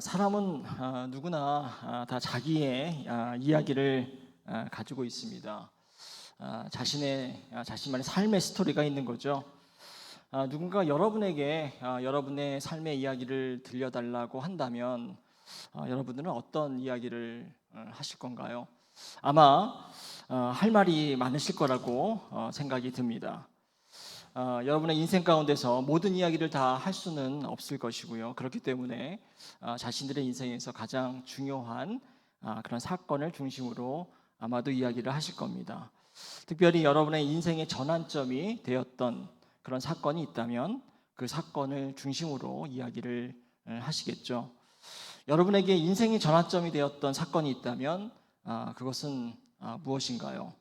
사람은 누구나 다 자기의 이야기를 가지고 있습니다. 자신만의 삶의 스토리가 있는 거죠. 누군가 여러분에게 여러분의 삶의 이야기를 들려달라고 한다면 여러분들은 어떤 이야기를 하실 건가요? 아마 할 말이 많으실 거라고 생각이 듭니다. 여러분의 인생 가운데서 모든 이야기를 다 할 수는 없을 것이고요. 그렇기 때문에 자신들의 인생에서 가장 중요한 그런 사건을 중심으로 아마도 이야기를 하실 겁니다. 특별히 여러분의 인생의 전환점이 되었던 그런 사건이 있다면 그 사건을 중심으로 이야기를 하시겠죠. 여러분에게 인생의 전환점이 되었던 사건이 있다면 그것은 무엇인가요?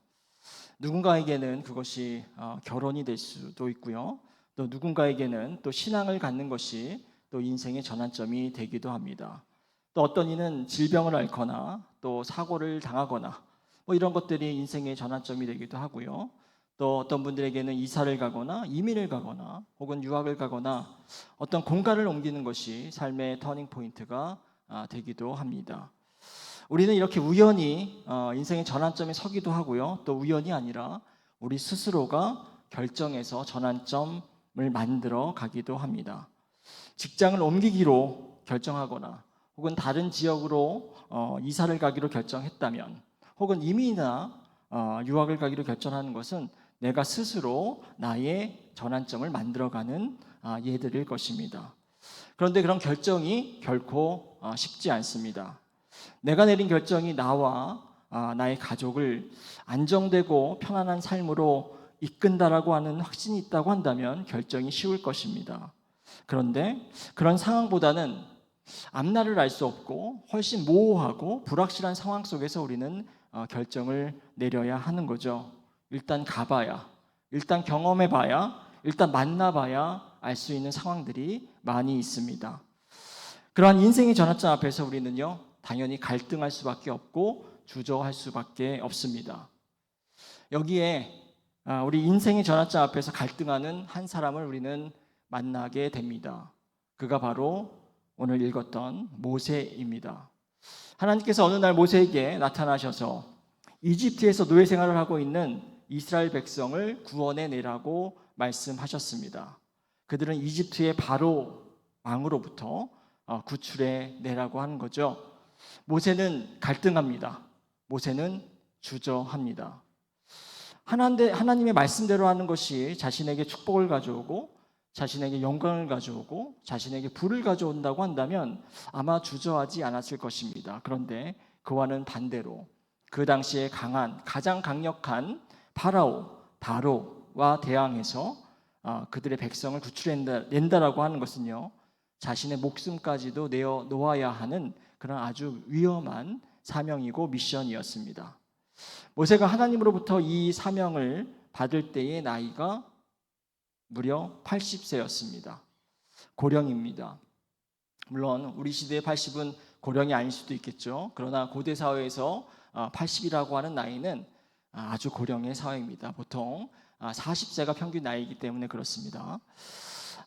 누군가에게는 그것이 결혼이 될 수도 있고요. 또 누군가에게는 또 신앙을 갖는 것이 또 인생의 전환점이 되기도 합니다. 또 어떤 이는 질병을 앓거나 또 사고를 당하거나 뭐 이런 것들이 인생의 전환점이 되기도 하고요. 또 어떤 분들에게는 이사를 가거나 이민을 가거나 혹은 유학을 가거나 어떤 공간을 옮기는 것이 삶의 터닝 포인트가 되기도 합니다. 우리는 이렇게 우연히 인생의 전환점에 서기도 하고요. 또 우연이 아니라 우리 스스로가 결정해서 전환점을 만들어 가기도 합니다. 직장을 옮기기로 결정하거나 혹은 다른 지역으로 이사를 가기로 결정했다면 혹은 이민이나 유학을 가기로 결정하는 것은 내가 스스로 나의 전환점을 만들어가는 예들일 것입니다. 그런데 그런 결정이 결코 쉽지 않습니다. 내가 내린 결정이 나와 나의 가족을 안정되고 편안한 삶으로 이끈다라고 하는 확신이 있다고 한다면 결정이 쉬울 것입니다. 그런데 그런 상황보다는 앞날을 알 수 없고 훨씬 모호하고 불확실한 상황 속에서 우리는 결정을 내려야 하는 거죠. 일단 가봐야, 일단 경험해봐야, 일단 만나봐야 알 수 있는 상황들이 많이 있습니다. 그러한 인생의 전환점 앞에서 우리는요, 당연히 갈등할 수밖에 없고 주저할 수밖에 없습니다. 여기에 우리 인생의 전환점 앞에서 갈등하는 한 사람을 우리는 만나게 됩니다. 그가 바로 오늘 읽었던 모세입니다. 하나님께서 어느 날 모세에게 나타나셔서 이집트에서 노예 생활을 하고 있는 이스라엘 백성을 구원해 내라고 말씀하셨습니다. 그들은 이집트의 바로 왕으로부터 구출해 내라고 하는 거죠. 모세는 갈등합니다. 모세는 주저합니다. 하나님의 말씀대로 하는 것이 자신에게 축복을 가져오고 자신에게 영광을 가져오고 자신에게 부를 가져온다고 한다면 아마 주저하지 않았을 것입니다. 그런데 그와는 반대로 그 당시에 가장 강력한 다로와 대항해서 그들의 백성을 구출해낸다라고 하는 것은요, 자신의 목숨까지도 내어 놓아야 하는 그런 아주 위험한 사명이고 미션이었습니다. 모세가 하나님으로부터 이 사명을 받을 때의 나이가 무려 80세였습니다. 고령입니다. 물론 우리 시대의 80은 고령이 아닐 수도 있겠죠. 그러나 고대 사회에서 80이라고 하는 나이는 아주 고령의 사회입니다. 보통 40세가 평균 나이이기 때문에 그렇습니다.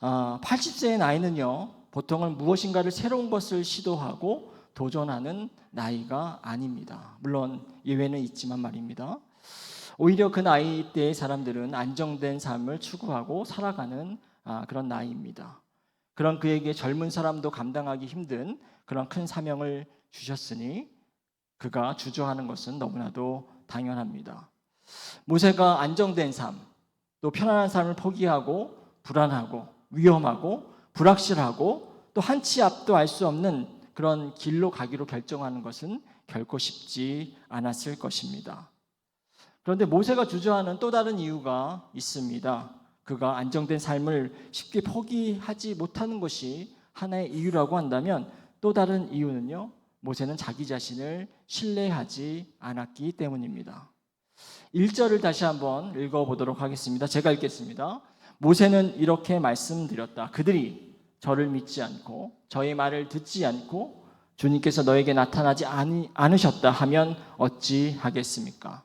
80세의 나이는요, 보통은 무엇인가를 새로운 것을 시도하고 도전하는 나이가 아닙니다. 물론 예외는 있지만 말입니다. 오히려 그 나이 때의 사람들은 안정된 삶을 추구하고 살아가는 그런 나이입니다. 그런 그에게 젊은 사람도 감당하기 힘든 그런 큰 사명을 주셨으니 그가 주저하는 것은 너무나도 당연합니다. 모세가 안정된 삶, 또 편안한 삶을 포기하고 불안하고 위험하고 불확실하고 또 한치 앞도 알 수 없는 그런 길로 가기로 결정하는 것은 결코 쉽지 않았을 것입니다. 그런데 모세가 주저하는 또 다른 이유가 있습니다. 그가 안정된 삶을 쉽게 포기하지 못하는 것이 하나의 이유라고 한다면 또 다른 이유는요, 모세는 자기 자신을 신뢰하지 않았기 때문입니다. 1절을 다시 한번 읽어보도록 하겠습니다. 제가 읽겠습니다. 모세는 이렇게 말씀드렸다. 그들이 저를 믿지 않고 저의 말을 듣지 않고 주님께서 너에게 나타나지 않으셨다 하면 어찌하겠습니까?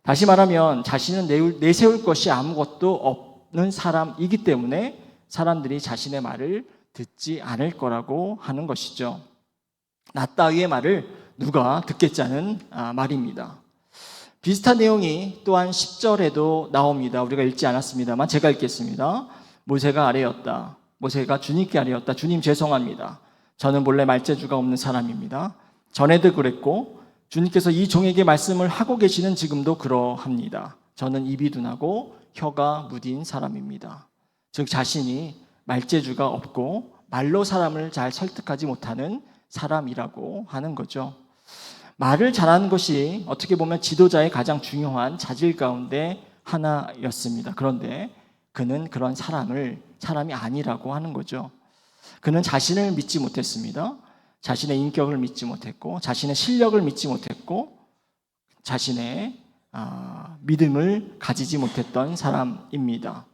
다시 말하면 자신은 내세울 것이 아무것도 없는 사람이기 때문에 사람들이 자신의 말을 듣지 않을 거라고 하는 것이죠. 나 따위의 말을 누가 듣겠자는 말입니다. 비슷한 내용이 또한 10절에도 나옵니다. 우리가 읽지 않았습니다만 제가 읽겠습니다. 모세가 아뢰었다. 모세가 주님께 아뢰었다. 주님 죄송합니다. 저는 본래 말재주가 없는 사람입니다. 전에도 그랬고 주님께서 이 종에게 말씀을 하고 계시는 지금도 그러합니다. 저는 입이 둔하고 혀가 무딘 사람입니다. 즉 자신이 말재주가 없고 말로 사람을 잘 설득하지 못하는 사람이라고 하는 거죠. 말을 잘하는 것이 어떻게 보면 지도자의 가장 중요한 자질 가운데 하나였습니다. 그런데 그는 그런 사람이 아니라고 하는 거죠. 그는 자신을 믿지 못했습니다. 자신의 인격을 믿지 못했고 자신의 실력을 믿지 못했고 자신의 믿음을 가지지 못했던 사람입니다.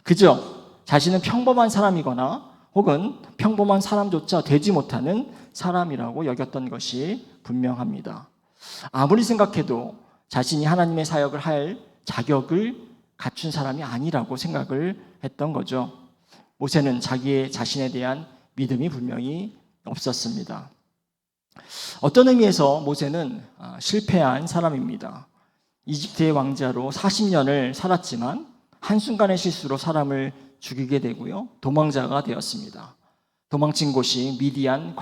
그저 자신은 평범한 사람이거나 혹은 평범한 사람조차 되지 못하는 사람이라고 여겼던 것이 분명합니다. 아무리 생각해도 자신이 하나님의 사역을 할 자격을 갖춘 사람이 아니라고 생각을 했던 거죠. 모세는 자신에 대한 믿음이 분명히 없었습니다. 어떤 의미에서 모세는 실패한 사람입니다. 이집트의 왕자로 40년을 살았지만 한순간의 실수로 사람을 죽이게 되고요. 도망자가 되었습니다. 도망친 곳이 미디안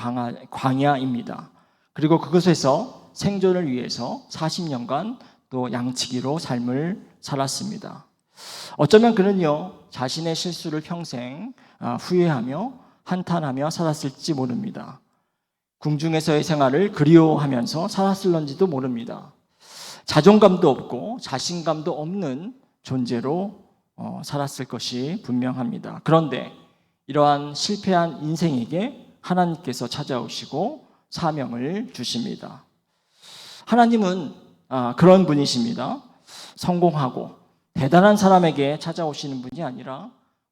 광야입니다. 그리고 그곳에서 생존을 위해서 40년간 또 양치기로 삶을 살았습니다. 어쩌면 그는요, 자신의 실수를 평생 후회하며 한탄하며 살았을지 모릅니다. 궁중에서의 생활을 그리워하면서 살았을런지도 모릅니다. 자존감도 없고 자신감도 없는 존재로 살았을 것이 분명합니다. 그런데 이러한 실패한 인생에게 하나님께서 찾아오시고 사명을 주십니다. 하나님은 그런 분이십니다. 성공하고 대단한 사람에게 찾아오시는 분이 아니라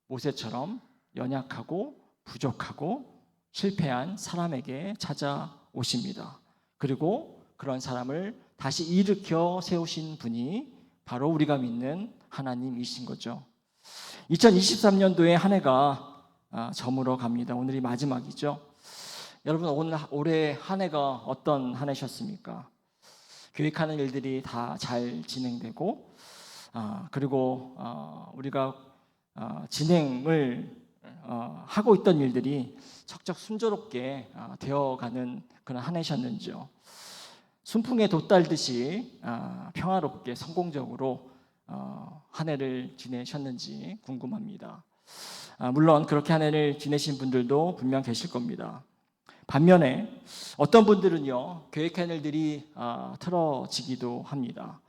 모세처럼 연약하고 부족하고 실패한 사람에게 찾아오십니다. 그리고 그런 사람을 다시 일으켜 세우신 분이 바로 우리가 믿는 하나님이신 거죠. 2023년도에 한 해가 저물어 갑니다. 오늘이 마지막이죠. 여러분, 올해 한 해가 어떤 한 해셨습니까? 계획하는 일들이 다 잘 진행되고 그리고 우리가 진행을 하고 있던 일들이 척척 순조롭게 되어가는 그런 한 해셨는지요. 순풍에 돛달듯이 평화롭게 성공적으로 한 해를 지내셨는지 궁금합니다. 물론 그렇게 한 해를 지내신 분들도 분명 계실 겁니다. 반면에 어떤 분들은요, 계획한 일들이 틀어지기도 합니다.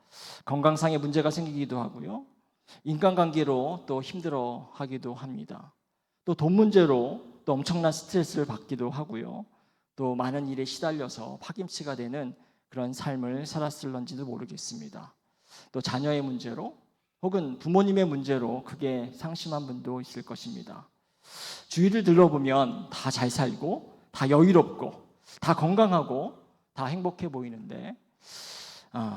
건강상의 문제가 생기기도 하고요, 인간관계로 또 힘들어하기도 합니다. 또 돈 문제로 또 엄청난 스트레스를 받기도 하고요, 또 많은 일에 시달려서 파김치가 되는 그런 삶을 살았을런지도 모르겠습니다. 또 자녀의 문제로 혹은 부모님의 문제로 크게 상심한 분도 있을 것입니다. 주위를 둘러보면 다 잘 살고 다 여유롭고 다 건강하고 다 행복해 보이는데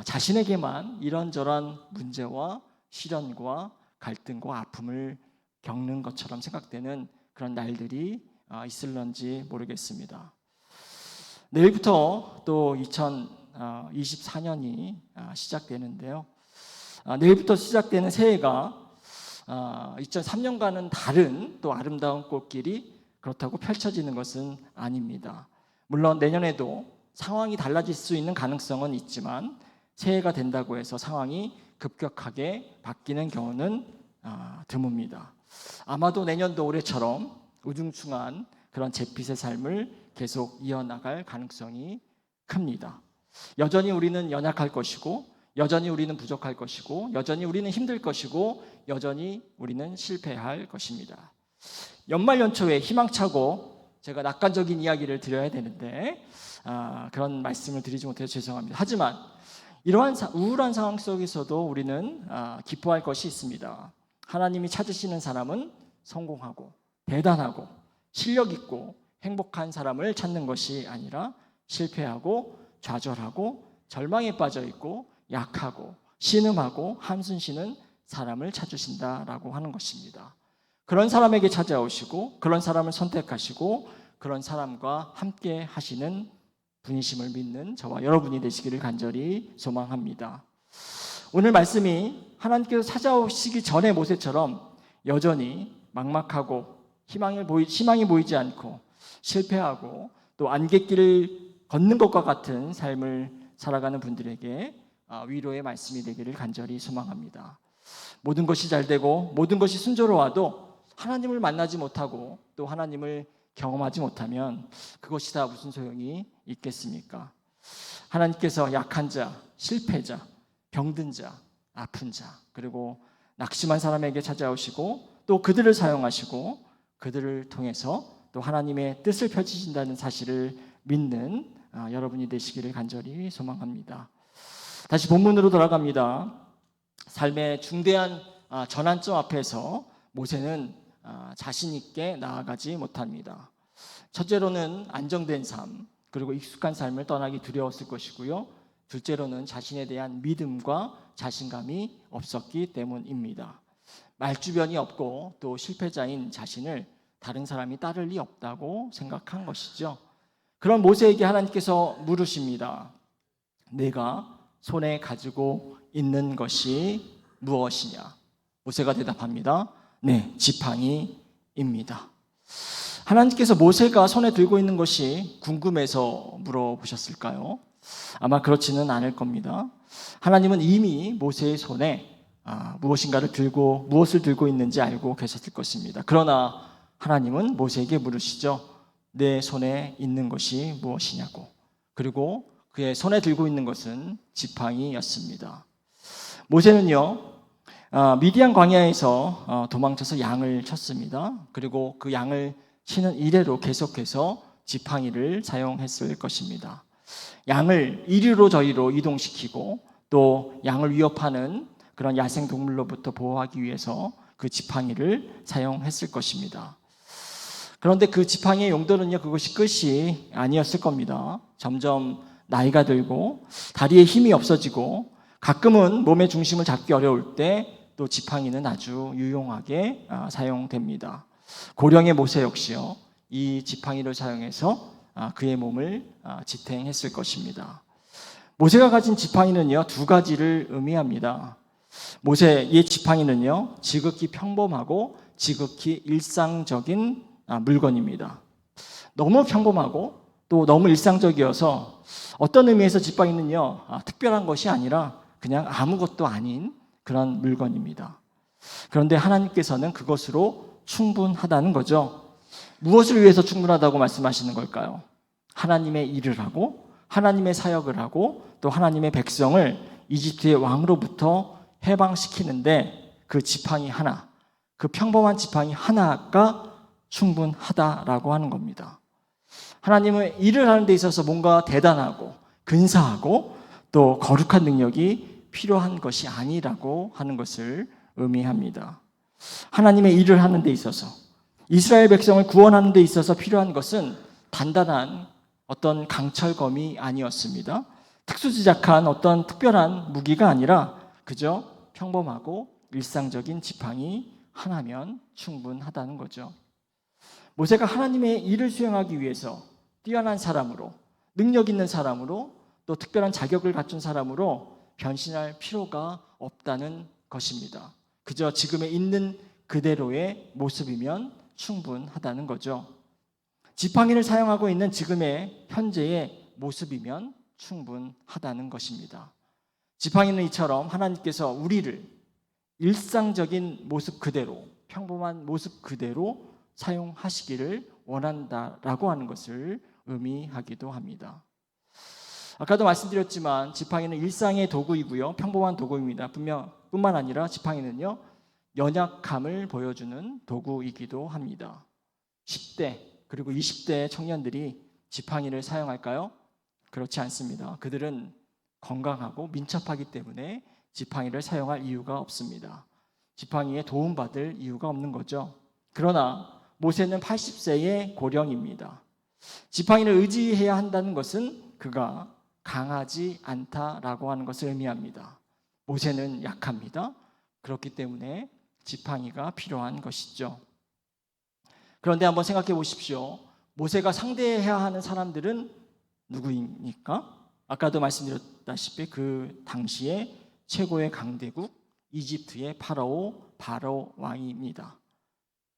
자신에게만 이런저런 문제와 시련과 갈등과 아픔을 겪는 것처럼 생각되는 그런 날들이 있을런지 모르겠습니다. 내일부터 또 2024년이 시작되는데요. 내일부터 시작되는 새해가 2003년과는 다른 또 아름다운 꽃길이 그렇다고 펼쳐지는 것은 아닙니다. 물론 내년에도 상황이 달라질 수 있는 가능성은 있지만 새해가 된다고 해서 상황이 급격하게 바뀌는 경우는 드뭅니다. 아마도 내년도 올해처럼 우중충한 그런 잿빛의 삶을 계속 이어나갈 가능성이 큽니다. 여전히 우리는 연약할 것이고 여전히 우리는 부족할 것이고 여전히 우리는 힘들 것이고 여전히 우리는 실패할 것입니다. 연말 연초에 희망차고 제가 낙관적인 이야기를 드려야 되는데 그런 말씀을 드리지 못해서 죄송합니다. 하지만 이러한 우울한 상황 속에서도 우리는 기뻐할 것이 있습니다. 하나님이 찾으시는 사람은 성공하고 대단하고 실력 있고 행복한 사람을 찾는 것이 아니라 실패하고 좌절하고 절망에 빠져 있고 약하고 신음하고 한숨 쉬는 사람을 찾으신다라고 하는 것입니다. 그런 사람에게 찾아오시고 그런 사람을 선택하시고 그런 사람과 함께 하시는 분이심을 믿는 저와 여러분이 되시기를 간절히 소망합니다. 오늘 말씀이 하나님께서 찾아오시기 전에 모세처럼 여전히 막막하고 희망이 보이지 않고 실패하고 또 안갯길을 걷는 것과 같은 삶을 살아가는 분들에게 위로의 말씀이 되기를 간절히 소망합니다. 모든 것이 잘 되고 모든 것이 순조로워도 하나님을 만나지 못하고 또 하나님을 경험하지 못하면 그것이 다 무슨 소용이 있겠습니까? 하나님께서 약한 자, 실패자, 병든 자, 아픈 자, 그리고 낙심한 사람에게 찾아오시고 또 그들을 사용하시고 그들을 통해서 또 하나님의 뜻을 펼치신다는 사실을 믿는 여러분이 되시기를 간절히 소망합니다. 다시 본문으로 돌아갑니다. 삶의 중대한 전환점 앞에서 모세는 자신 있게 나아가지 못합니다. 첫째로는 안정된 삶, 그리고 익숙한 삶을 떠나기 두려웠을 것이고요. 둘째로는 자신에 대한 믿음과 자신감이 없었기 때문입니다. 말주변이 없고 또 실패자인 자신을 다른 사람이 따를 리 없다고 생각한 것이죠. 그런 모세에게 하나님께서 물으십니다. 내가 손에 가지고 있는 것이 무엇이냐? 모세가 대답합니다. 네, 지팡이입니다. 하나님께서 모세가 손에 들고 있는 것이 궁금해서 물어보셨을까요? 아마 그렇지는 않을 겁니다. 하나님은 이미 모세의 손에 무엇을 들고 있는지 알고 계셨을 것입니다. 그러나 하나님은 모세에게 물으시죠. 내 손에 있는 것이 무엇이냐고. 그리고 그의 손에 들고 있는 것은 지팡이였습니다. 모세는요, 미디안 광야에서 도망쳐서 양을 쳤습니다. 그리고 그 양을 치는 이래로 계속해서 지팡이를 사용했을 것입니다. 양을 이리로 저리로 이동시키고 또 양을 위협하는 그런 야생 동물로부터 보호하기 위해서 그 지팡이를 사용했을 것입니다. 그런데 그 지팡이의 용도는요, 그것이 끝이 아니었을 겁니다. 점점 나이가 들고 다리에 힘이 없어지고 가끔은 몸의 중심을 잡기 어려울 때 또 지팡이는 아주 유용하게 사용됩니다. 고령의 모세 역시요, 이 지팡이를 사용해서 그의 몸을 지탱했을 것입니다. 모세가 가진 지팡이는요, 두 가지를 의미합니다. 모세의 지팡이는요, 지극히 평범하고 지극히 일상적인 물건입니다. 너무 평범하고 또 너무 일상적이어서 어떤 의미에서 지팡이는요, 특별한 것이 아니라 그냥 아무것도 아닌 그런 물건입니다. 그런데 하나님께서는 그것으로 충분하다는 거죠. 무엇을 위해서 충분하다고 말씀하시는 걸까요? 하나님의 일을 하고 하나님의 사역을 하고 또 하나님의 백성을 이집트의 왕으로부터 해방시키는데 그 지팡이 하나, 그 평범한 지팡이 하나가 충분하다라고 하는 겁니다. 하나님은 일을 하는 데 있어서 뭔가 대단하고 근사하고 또 거룩한 능력이 필요한 것이 아니라고 하는 것을 의미합니다. 하나님의 일을 하는 데 있어서 이스라엘 백성을 구원하는 데 있어서 필요한 것은 단단한 어떤 강철검이 아니었습니다. 특수지작한 어떤 특별한 무기가 아니라 그저 평범하고 일상적인 지팡이 하나면 충분하다는 거죠. 모세가 하나님의 일을 수행하기 위해서 뛰어난 사람으로, 능력 있는 사람으로, 또 특별한 자격을 갖춘 사람으로 변신할 필요가 없다는 것입니다. 그저 지금에 있는 그대로의 모습이면 충분하다는 거죠. 지팡이를 사용하고 있는 지금의 현재의 모습이면 충분하다는 것입니다. 지팡이는 이처럼 하나님께서 우리를 일상적인 모습 그대로, 평범한 모습 그대로 사용하시기를 원한다라고 하는 것을 의미하기도 합니다. 아까도 말씀드렸지만 지팡이는 일상의 도구이고요, 평범한 도구입니다. 뿐만 아니라 지팡이는요, 연약함을 보여주는 도구이기도 합니다. 10대 그리고 20대 청년들이 지팡이를 사용할까요? 그렇지 않습니다. 그들은 건강하고 민첩하기 때문에 지팡이를 사용할 이유가 없습니다. 지팡이에 도움받을 이유가 없는 거죠. 그러나 모세는 80세의 고령입니다. 지팡이를 의지해야 한다는 것은 그가 강하지 않다라고 하는 것을 의미합니다. 모세는 약합니다. 그렇기 때문에 지팡이가 필요한 것이죠. 그런데 한번 생각해 보십시오. 모세가 상대해야 하는 사람들은 누구입니까? 아까도 말씀드렸다시피 그 당시에 최고의 강대국 이집트의 바로 왕입니다.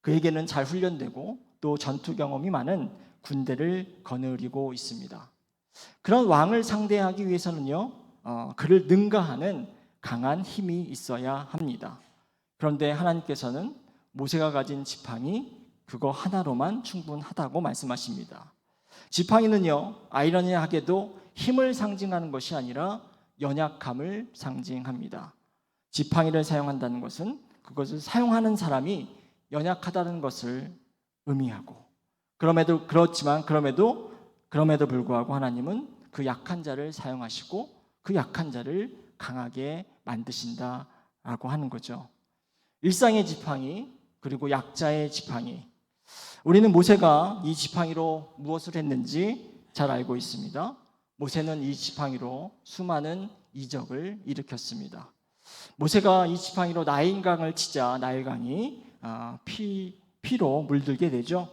그에게는 잘 훈련되고 또 전투 경험이 많은 군대를 거느리고 있습니다. 그런 왕을 상대하기 위해서는요, 그를 능가하는 강한 힘이 있어야 합니다. 그런데 하나님께서는 모세가 가진 지팡이 그거 하나로만 충분하다고 말씀하십니다. 지팡이는요, 아이러니하게도 힘을 상징하는 것이 아니라 연약함을 상징합니다. 지팡이를 사용한다는 것은 그것을 사용하는 사람이 연약하다는 것을 의미하고, 그럼에도 불구하고 하나님은 그 약한 자를 사용하시고 그 약한 자를 강하게 만드신다라고 하는 거죠. 일상의 지팡이 그리고 약자의 지팡이, 우리는 모세가 이 지팡이로 무엇을 했는지 잘 알고 있습니다. 모세는 이 지팡이로 수많은 이적을 일으켰습니다. 모세가 이 지팡이로 나일강을 치자 나일강이 피로 물들게 되죠.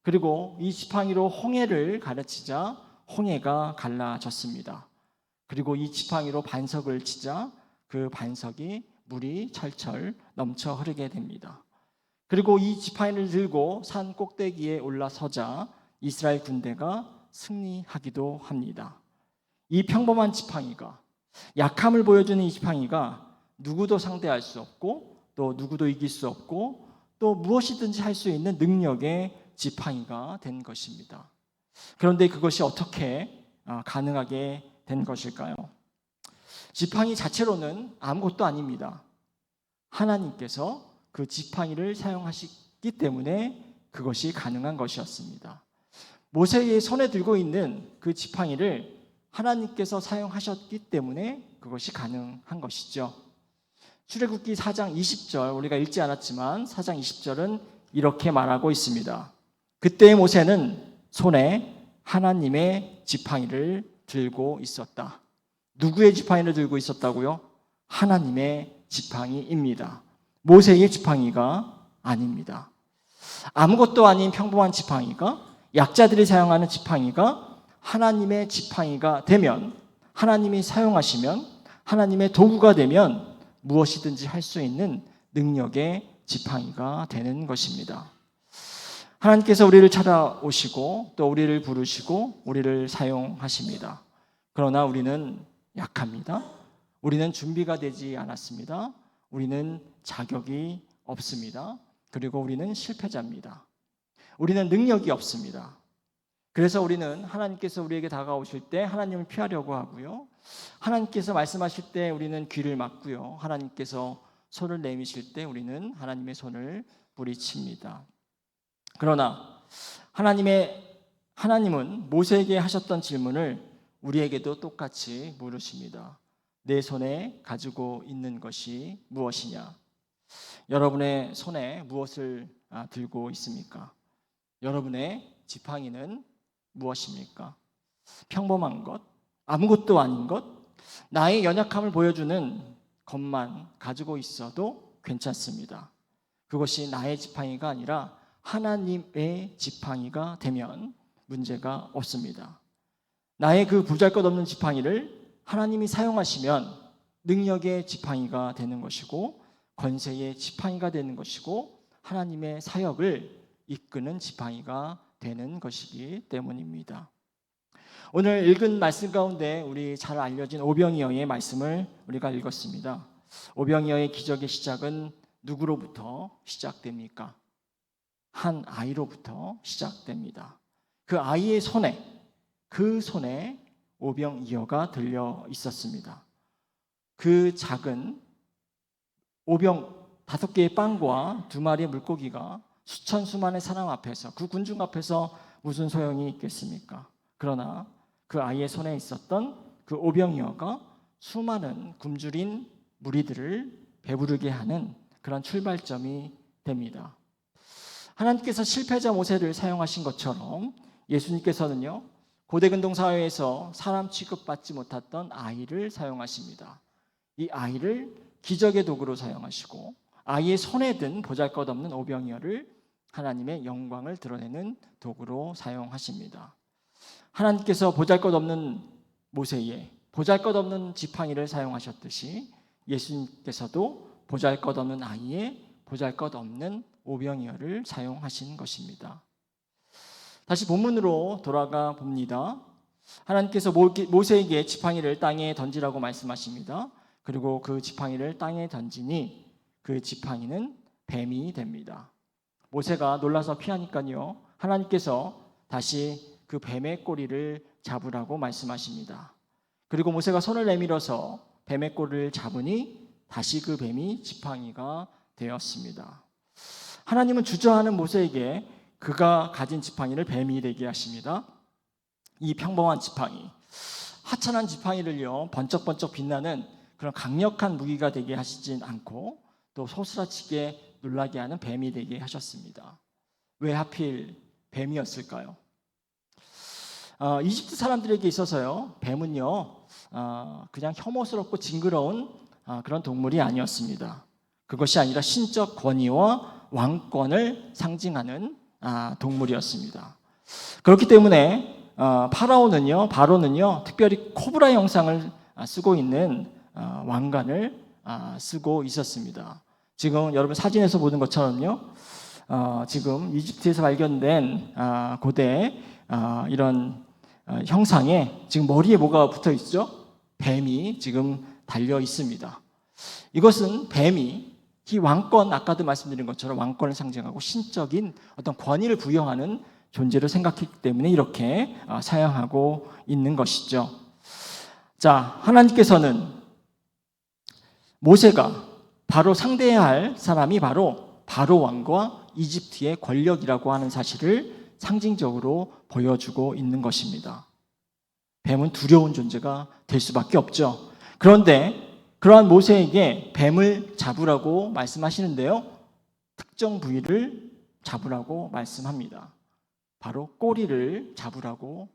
그리고 이 지팡이로 홍해를 가르치자 홍해가 갈라졌습니다. 그리고 이 지팡이로 반석을 치자 그 반석이 물이 철철 넘쳐 흐르게 됩니다. 그리고 이 지팡이를 들고 산 꼭대기에 올라서자 이스라엘 군대가 승리하기도 합니다. 이 평범한 지팡이가, 약함을 보여주는 이 지팡이가 누구도 상대할 수 없고 또 누구도 이길 수 없고 또 무엇이든지 할 수 있는 능력의 지팡이가 된 것입니다. 그런데 그것이 어떻게 가능하게 된 것일까요? 지팡이 자체로는 아무것도 아닙니다. 하나님께서 그 지팡이를 사용하셨기 때문에 그것이 가능한 것이었습니다. 모세의 손에 들고 있는 그 지팡이를 하나님께서 사용하셨기 때문에 그것이 가능한 것이죠. 출애굽기 4장 20절, 우리가 읽지 않았지만 4장 20절은 이렇게 말하고 있습니다. 그때 모세는 손에 하나님의 지팡이를 들고 있었다. 누구의 지팡이를 들고 있었다고요? 하나님의 지팡이입니다. 모세의 지팡이가 아닙니다. 아무것도 아닌 평범한 지팡이가, 약자들이 사용하는 지팡이가 하나님의 지팡이가 되면, 하나님이 사용하시면, 하나님의 도구가 되면 무엇이든지 할 수 있는 능력의 지팡이가 되는 것입니다. 하나님께서 우리를 찾아오시고 또 우리를 부르시고 우리를 사용하십니다. 그러나 우리는 약합니다. 우리는 준비가 되지 않았습니다. 우리는 자격이 없습니다. 그리고 우리는 실패자입니다. 우리는 능력이 없습니다. 그래서 우리는 하나님께서 우리에게 다가오실 때 하나님을 피하려고 하고요. 하나님께서 말씀하실 때 우리는 귀를 막고요. 하나님께서 손을 내미실 때 우리는 하나님의 손을 뿌리칩니다. 그러나 하나님은 모세에게 하셨던 질문을 우리에게도 똑같이 물으십니다. 내 손에 가지고 있는 것이 무엇이냐? 여러분의 손에 무엇을 들고 있습니까? 여러분의 지팡이는 무엇입니까? 평범한 것, 아무것도 아닌 것, 나의 연약함을 보여주는 것만 가지고 있어도 괜찮습니다. 그것이 나의 지팡이가 아니라 하나님의 지팡이가 되면 문제가 없습니다. 나의 그 보잘것없는 지팡이를 하나님이 사용하시면 능력의 지팡이가 되는 것이고 권세의 지팡이가 되는 것이고 하나님의 사역을 이끄는 지팡이가 되는 것이기 때문입니다. 오늘 읽은 말씀 가운데 우리 잘 알려진 오병이어의 말씀을 우리가 읽었습니다. 오병이어의 기적의 시작은 누구로부터 시작됩니까? 한 아이로부터 시작됩니다. 그 아이의 손에 오병이어가 들려 있었습니다. 그 작은 오병 5개의 빵과 2마리의 물고기가 수많은 사람 앞에서, 그 군중 앞에서 무슨 소용이 있겠습니까? 그러나 그 아이의 손에 있었던 그 오병이어가 수많은 굶주린 무리들을 배부르게 하는 그런 출발점이 됩니다. 하나님께서 실패자 모세를 사용하신 것처럼 예수님께서는요, 고대근동 사회에서 사람 취급받지 못했던 아이를 사용하십니다. 이 아이를 기적의 도구로 사용하시고 아이의 손에 든 보잘것없는 오병이어를 하나님의 영광을 드러내는 도구로 사용하십니다. 하나님께서 보잘것없는 모세에 보잘것없는 지팡이를 사용하셨듯이 예수님께서도 보잘것없는 아이에 보잘것없는 오병이어를 사용하신 것입니다. 다시 본문으로 돌아가 봅니다. 하나님께서 모세에게 지팡이를 땅에 던지라고 말씀하십니다. 그리고 그 지팡이를 땅에 던지니 그 지팡이는 뱀이 됩니다. 모세가 놀라서 피하니까요, 하나님께서 다시 그 뱀의 꼬리를 잡으라고 말씀하십니다. 그리고 모세가 손을 내밀어서 뱀의 꼬리를 잡으니 다시 그 뱀이 지팡이가 되었습니다. 하나님은 주저하는 모세에게 그가 가진 지팡이를 뱀이 되게 하십니다. 이 평범한 지팡이, 하찮은 지팡이를요, 번쩍번쩍 빛나는 그런 강력한 무기가 되게 하시진 않고 또 소스라치게 놀라게 하는 뱀이 되게 하셨습니다. 왜 하필 뱀이었을까요? 이집트 사람들에게 있어서요, 뱀은요, 그냥 혐오스럽고 징그러운 그런 동물이 아니었습니다. 그것이 아니라 신적 권위와 왕권을 상징하는 동물이었습니다. 그렇기 때문에 바로는요, 특별히 코브라 형상을 쓰고 있는 왕관을 쓰고 있었습니다. 지금 여러분 사진에서 보는 것처럼요, 지금 이집트에서 발견된 고대 이런 형상에 지금 머리에 뭐가 붙어 있죠? 뱀이 지금 달려 있습니다. 이것은 뱀이 이 왕권, 아까도 말씀드린 것처럼 왕권을 상징하고 신적인 어떤 권위를 부여하는 존재로 생각했기 때문에 이렇게 사용하고 있는 것이죠. 자, 하나님께서는 모세가 바로 상대해야 할 사람이 바로 바로 왕과 이집트의 권력이라고 하는 사실을 상징적으로 보여주고 있는 것입니다. 뱀은 두려운 존재가 될 수밖에 없죠. 그런데 그러한 모세에게 뱀을 잡으라고 말씀하시는데요, 특정 부위를 잡으라고 말씀합니다. 바로 꼬리를 잡으라고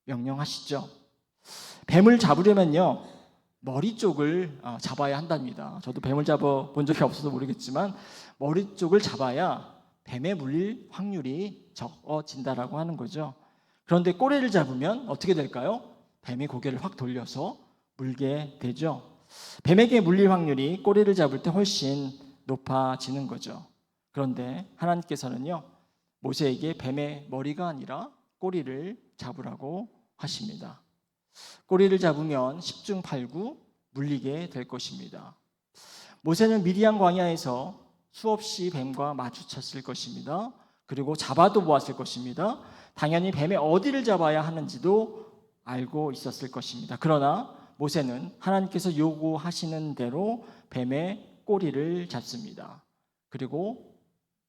명령하시죠. 뱀을 잡으려면요, 머리 쪽을 잡아야 한답니다. 저도 뱀을 잡아본 적이 없어서 모르겠지만 머리 쪽을 잡아야 뱀에 물릴 확률이 적어진다라고 하는 거죠. 그런데 꼬리를 잡으면 어떻게 될까요? 뱀이 고개를 확 돌려서 물게 되죠. 뱀에게 물릴 확률이 꼬리를 잡을 때 훨씬 높아지는 거죠. 그런데 하나님께서는요, 모세에게 뱀의 머리가 아니라 꼬리를 잡으라고 하십니다. 꼬리를 잡으면 10중 8구 물리게 될 것입니다. 모세는 미디안 광야에서 수없이 뱀과 마주쳤을 것입니다. 그리고 잡아도 보았을 것입니다. 당연히 뱀의 어디를 잡아야 하는지도 알고 있었을 것입니다. 그러나 모세는 하나님께서 요구하시는 대로 뱀의 꼬리를 잡습니다. 그리고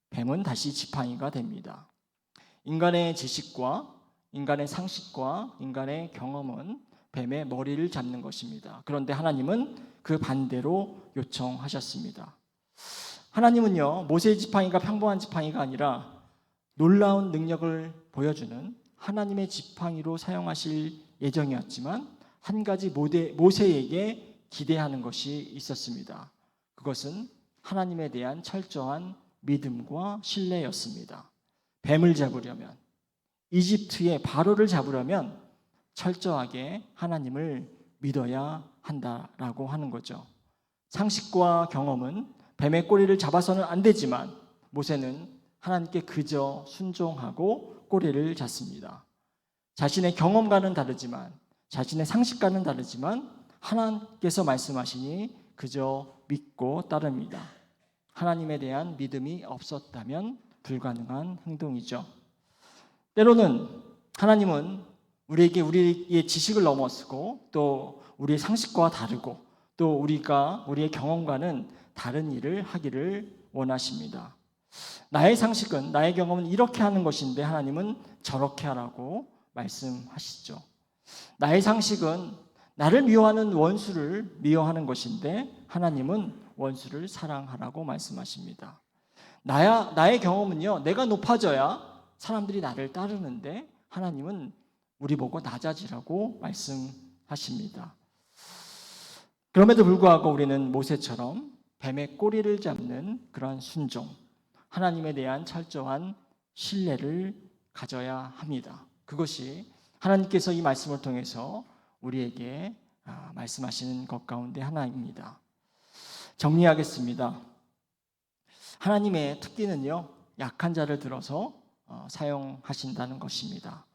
뱀은 다시 지팡이가 됩니다. 인간의 지식과 인간의 상식과 인간의 경험은 뱀의 머리를 잡는 것입니다. 그런데 하나님은 그 반대로 요청하셨습니다. 하나님은요, 모세의 지팡이가 평범한 지팡이가 아니라 놀라운 능력을 보여주는 하나님의 지팡이로 사용하실 예정이었지만 한 가지 모세에게 기대하는 것이 있었습니다. 그것은 하나님에 대한 철저한 믿음과 신뢰였습니다. 뱀을 잡으려면, 이집트의 바로를 잡으려면 철저하게 하나님을 믿어야 한다라고 하는 거죠. 상식과 경험은 뱀의 꼬리를 잡아서는 안 되지만 모세는 하나님께 그저 순종하고 꼬리를 잡습니다. 자신의 경험과는 다르지만, 자신의 상식과는 다르지만 하나님께서 말씀하시니 그저 믿고 따릅니다. 하나님에 대한 믿음이 없었다면 불가능한 행동이죠. 때로는 하나님은 우리에게 우리의 지식을 넘어서고 또 우리의 상식과 다르고 또 우리의 경험과는 다른 일을 하기를 원하십니다. 나의 상식은, 나의 경험은 이렇게 하는 것인데 하나님은 저렇게 하라고 말씀하시죠. 나의 상식은 나를 미워하는 원수를 미워하는 것인데 하나님은 원수를 사랑하라고 말씀하십니다. 나의 경험은요, 내가 높아져야 사람들이 나를 따르는데 하나님은 우리 보고 낮아지라고 말씀하십니다. 그럼에도 불구하고 우리는 모세처럼 뱀의 꼬리를 잡는 그러한 순종, 하나님에 대한 철저한 신뢰를 가져야 합니다. 그것이 하나님께서 이 말씀을 통해서 우리에게 말씀하시는 것 가운데 하나입니다. 정리하겠습니다. 하나님의 특기는요, 약한 자를 들어서 사용하신다는 것입니다.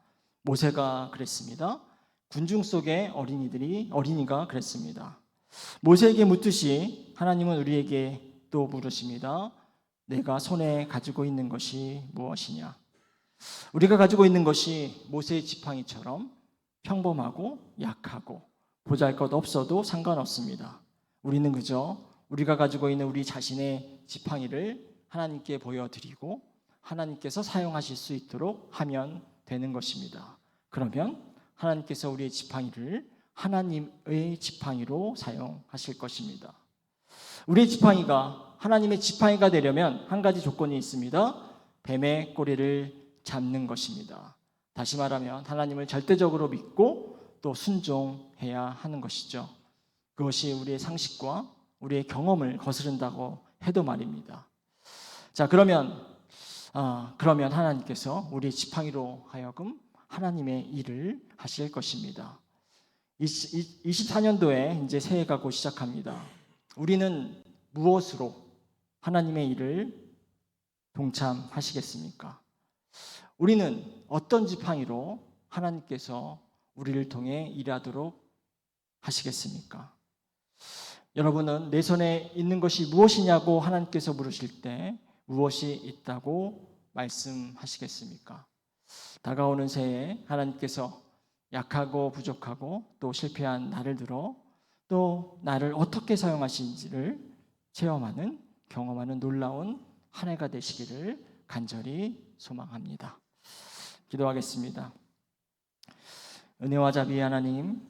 모세가 그랬습니다. 군중 속의 어린이가 그랬습니다. 모세에게 묻듯이 하나님은 우리에게 또 물으십니다. 내가 손에 가지고 있는 것이 무엇이냐? 우리가 가지고 있는 것이 모세의 지팡이처럼 평범하고 약하고 보잘것없어도 상관없습니다. 우리는 그저 우리가 가지고 있는 우리 자신의 지팡이를 하나님께 보여드리고 하나님께서 사용하실 수 있도록 하면 되는 것입니다. 그러면 하나님께서 우리의 지팡이를 하나님의 지팡이로 사용하실 것입니다. 우리의 지팡이가 하나님의 지팡이가 되려면 한 가지 조건이 있습니다. 뱀의 꼬리를 잡는 것입니다. 다시 말하면 하나님을 절대적으로 믿고 또 순종해야 하는 것이죠. 그것이 우리의 상식과 우리의 경험을 거스른다고 해도 말입니다. 자, 그러면 하나님께서 우리의 지팡이로 하여금 하나님의 일을 하실 것입니다. 24년도에 이제 새해가 곧 시작합니다. 우리는 무엇으로 하나님의 일을 동참하시겠습니까? 우리는 어떤 지팡이로 하나님께서 우리를 통해 일하도록 하시겠습니까? 여러분은 내 손에 있는 것이 무엇이냐고 하나님께서 물으실 때 무엇이 있다고 말씀하시겠습니까? 다가오는 새해 하나님께서 약하고 부족하고 또 실패한 나를 들어 또 나를 어떻게 사용하신지를 체험하는, 경험하는 놀라운 한 해가 되시기를 간절히 소망합니다. 기도하겠습니다. 은혜와 자비의 하나님,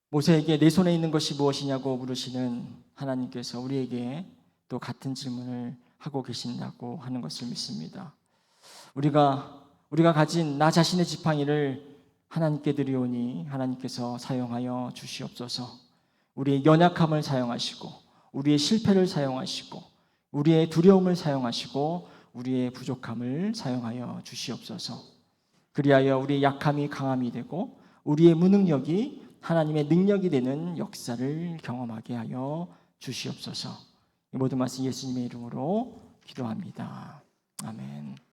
모세에게 내 손에 있는 것이 무엇이냐고 물으시는 하나님께서 우리에게 또 같은 질문을 하고 계신다고 하는 것을 믿습니다. 우리가 가진 나 자신의 지팡이를 하나님께 드리오니 하나님께서 사용하여 주시옵소서. 우리의 연약함을 사용하시고 우리의 실패를 사용하시고 우리의 두려움을 사용하시고 우리의 부족함을 사용하여 주시옵소서. 그리하여 우리의 약함이 강함이 되고 우리의 무능력이 하나님의 능력이 되는 역사를 경험하게 하여 주시옵소서. 이 모든 말씀 예수님의 이름으로 기도합니다. 아멘.